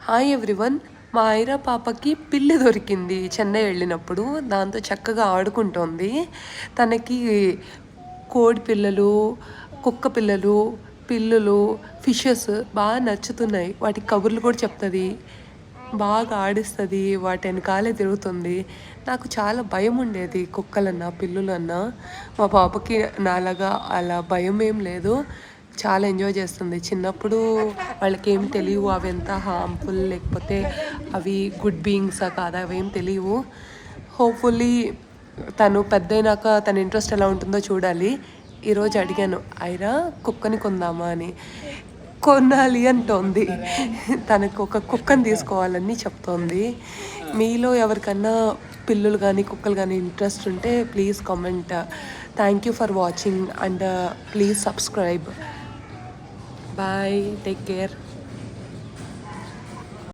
Hi everyone. మా ఐరా పాపకి పిల్లి దొరికింది చెన్నై వెళ్ళినప్పుడు. దాంతో చక్కగా ఆడుకుంటోంది. తనకి కోడి పిల్లలు, కుక్క పిల్లలు, పిల్లులు, ఫిషెస్ బాగా నచ్చుతున్నాయి. వాటికి కబుర్లు కూడా చెప్తుంది, బాగా ఆడిస్తుంది, వాటి వెనకాలే తిరుగుతుంది. నాకు చాలా భయం ఉండేది కుక్కలన్నా పిల్లులన్నా. మా పాపకి నాలాగా అలా భయం ఏం లేదు, చాలా ఎంజాయ్ చేస్తుంది. చిన్నప్పుడు వాళ్ళకి ఏం తెలియవు అవి ఎంత హార్మ్ఫుల్ లేకపోతే అవి గుడ్ బీయింగ్సా కాదా అవేం తెలియవు. హోప్ఫుల్లీ తను పెద్దయినాక తన ఇంట్రెస్ట్ ఎలా ఉంటుందో చూడాలి. ఈరోజు అడిగాను, ఐరా కుక్కని కొందామా అని. కొనాలి అంటోంది. తనకు ఒక కుక్కని తీసుకోవాలని చెప్తోంది. మీలో ఎవరికన్నా పిల్లులు కానీ కుక్కలు కానీ ఇంట్రెస్ట్ ఉంటే please comment. Thank you for watching and please subscribe. Bye, take care.